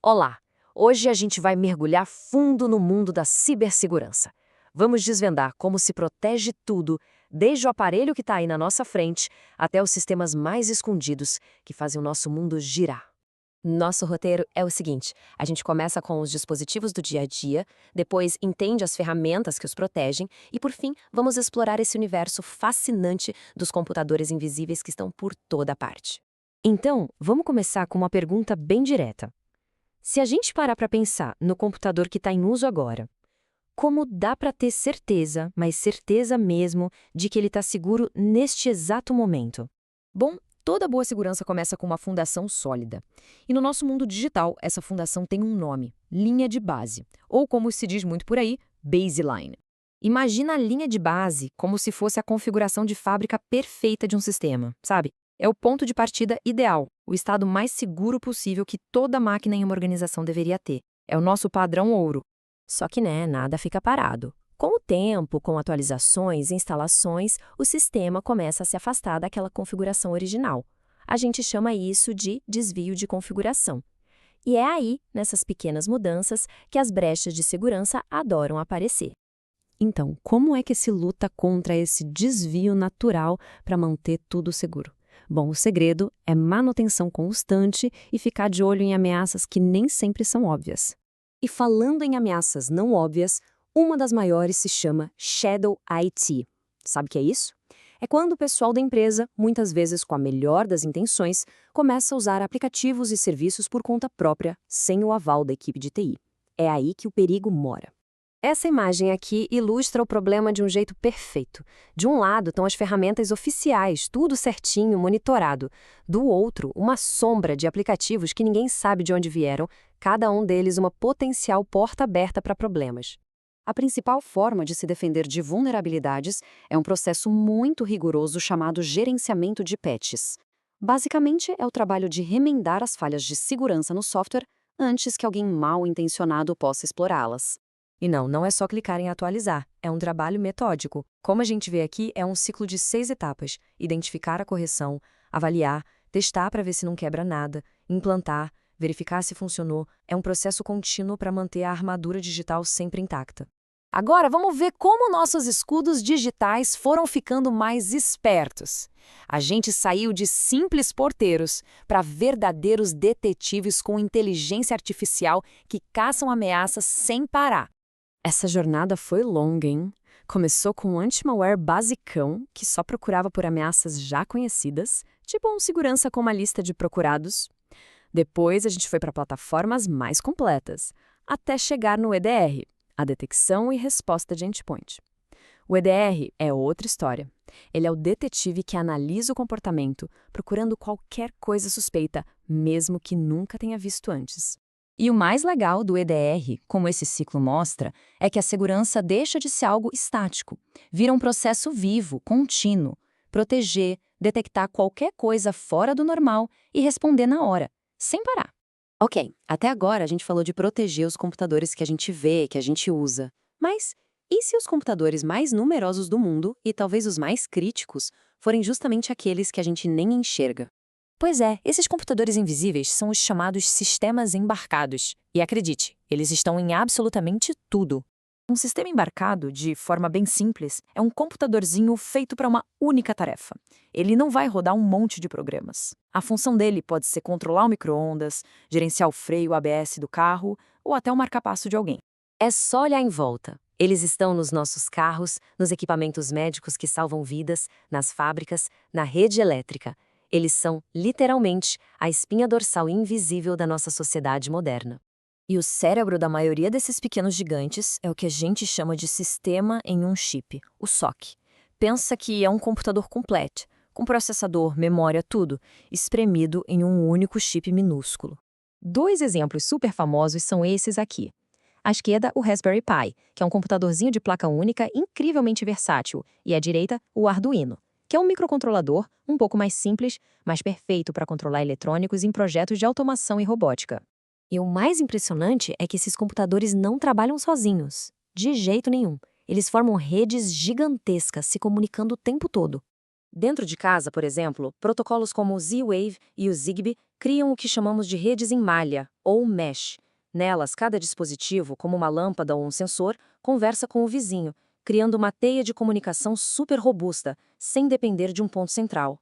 Olá! Hoje a gente vai mergulhar fundo no mundo da cibersegurança. Vamos desvendar como se protege tudo, desde o aparelho que está aí na nossa frente até os sistemas mais escondidos que fazem o nosso mundo girar. Nosso roteiro é o seguinte: a gente começa com os dispositivos do dia a dia, depois entende as ferramentas que os protegem e, por fim, vamos explorar esse universo fascinante dos computadores invisíveis que estão por toda parte. Então, vamos começar com uma pergunta bem direta. Se a gente parar para pensar no computador que está em uso agora, como dá para ter certeza, mas certeza mesmo, de que ele está seguro neste exato momento? Bom, toda boa segurança começa com uma fundação sólida. E no nosso mundo digital, essa fundação tem um nome: linha de base, ou como se diz muito por aí, baseline. Imagina a linha de base como se fosse a configuração de fábrica perfeita de um sistema, sabe? É o ponto de partida ideal, o estado mais seguro possível que toda máquina em uma organização deveria ter. É o nosso padrão ouro. Só que, nada fica parado. Com o tempo, com atualizações e instalações, o sistema começa a se afastar daquela configuração original. A gente chama isso de desvio de configuração. E é aí, nessas pequenas mudanças, que as brechas de segurança adoram aparecer. Então, como é que se luta contra esse desvio natural para manter tudo seguro? Bom, o segredo é manutenção constante e ficar de olho em ameaças que nem sempre são óbvias. E falando em ameaças não óbvias, uma das maiores se chama Shadow IT. Sabe o que é isso? É quando o pessoal da empresa, muitas vezes com a melhor das intenções, começa a usar aplicativos e serviços por conta própria, sem o aval da equipe de TI. É aí que o perigo mora. Essa imagem aqui ilustra o problema de um jeito perfeito. De um lado estão as ferramentas oficiais, tudo certinho, monitorado. Do outro, uma sombra de aplicativos que ninguém sabe de onde vieram, cada um deles uma potencial porta aberta para problemas. A principal forma de se defender de vulnerabilidades é um processo muito rigoroso chamado gerenciamento de patches. Basicamente, é o trabalho de remendar as falhas de segurança no software antes que alguém mal intencionado possa explorá-las. E não é só clicar em atualizar, é um trabalho metódico. Como a gente vê aqui, é um ciclo de 6 etapas: identificar a correção, avaliar, testar para ver se não quebra nada, implantar, verificar se funcionou. É um processo contínuo para manter a armadura digital sempre intacta. Agora vamos ver como nossos escudos digitais foram ficando mais espertos. A gente saiu de simples porteiros para verdadeiros detetives com inteligência artificial que caçam ameaças sem parar. Essa jornada foi longa, hein? Começou com um anti-malware basicão, que só procurava por ameaças já conhecidas, tipo um segurança com uma lista de procurados. Depois a gente foi para plataformas mais completas, até chegar no EDR, a detecção e resposta de endpoint. O EDR é outra história. Ele é o detetive que analisa o comportamento, procurando qualquer coisa suspeita, mesmo que nunca tenha visto antes. E o mais legal do EDR, como esse ciclo mostra, é que a segurança deixa de ser algo estático, vira um processo vivo, contínuo. Proteger, detectar qualquer coisa fora do normal e responder na hora, sem parar. Ok, até agora a gente falou de proteger os computadores que a gente vê, que a gente usa. Mas e se os computadores mais numerosos do mundo, e talvez os mais críticos, forem justamente aqueles que a gente nem enxerga? Pois é, esses computadores invisíveis são os chamados sistemas embarcados. E acredite, eles estão em absolutamente tudo. Um sistema embarcado, de forma bem simples, é um computadorzinho feito para uma única tarefa. Ele não vai rodar um monte de programas. A função dele pode ser controlar o micro-ondas, gerenciar o freio ABS do carro ou até o marca-passo de alguém. É só olhar em volta. Eles estão nos nossos carros, nos equipamentos médicos que salvam vidas, nas fábricas, na rede elétrica. Eles são, literalmente, a espinha dorsal invisível da nossa sociedade moderna. E o cérebro da maioria desses pequenos gigantes é o que a gente chama de sistema em um chip, o SoC. Pensa que é um computador completo, com processador, memória, tudo, espremido em um único chip minúsculo. 2 exemplos super famosos são esses aqui. À esquerda, o Raspberry Pi, que é um computadorzinho de placa única incrivelmente versátil, e à direita, o Arduino, que é um microcontrolador um pouco mais simples, mas perfeito para controlar eletrônicos em projetos de automação e robótica. E o mais impressionante é que esses computadores não trabalham sozinhos, de jeito nenhum. Eles formam redes gigantescas se comunicando o tempo todo. Dentro de casa, por exemplo, protocolos como o Z-Wave e o Zigbee Criam o que chamamos de redes em malha, ou mesh. Nelas, cada dispositivo, como uma lâmpada ou um sensor, conversa com o vizinho, criando uma teia de comunicação super robusta, sem depender de um ponto central.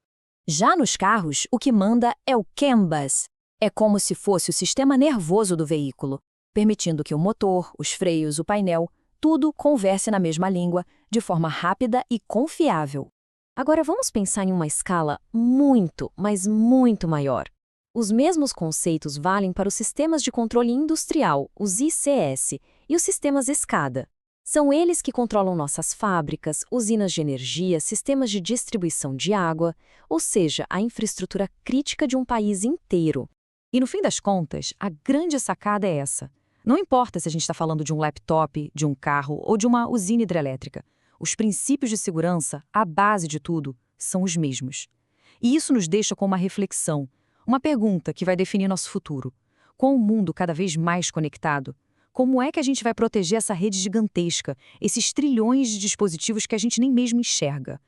Já nos carros, o que manda é o CAN bus. É como se fosse o sistema nervoso do veículo, permitindo que o motor, os freios, o painel, tudo converse na mesma língua, de forma rápida e confiável. Agora vamos pensar em uma escala muito, mas muito maior. Os mesmos conceitos valem para os sistemas de controle industrial, os ICS, e os sistemas SCADA. São eles que controlam nossas fábricas, usinas de energia, sistemas de distribuição de água, ou seja, a infraestrutura crítica de um país inteiro. E no fim das contas, a grande sacada é essa. Não importa se a gente está falando de um laptop, de um carro ou de uma usina hidrelétrica. Os princípios de segurança, a base de tudo, são os mesmos. E isso nos deixa com uma reflexão, uma pergunta que vai definir nosso futuro. Com o mundo cada vez mais conectado, como é que a gente vai proteger essa rede gigantesca, esses trilhões de dispositivos que a gente nem mesmo enxerga?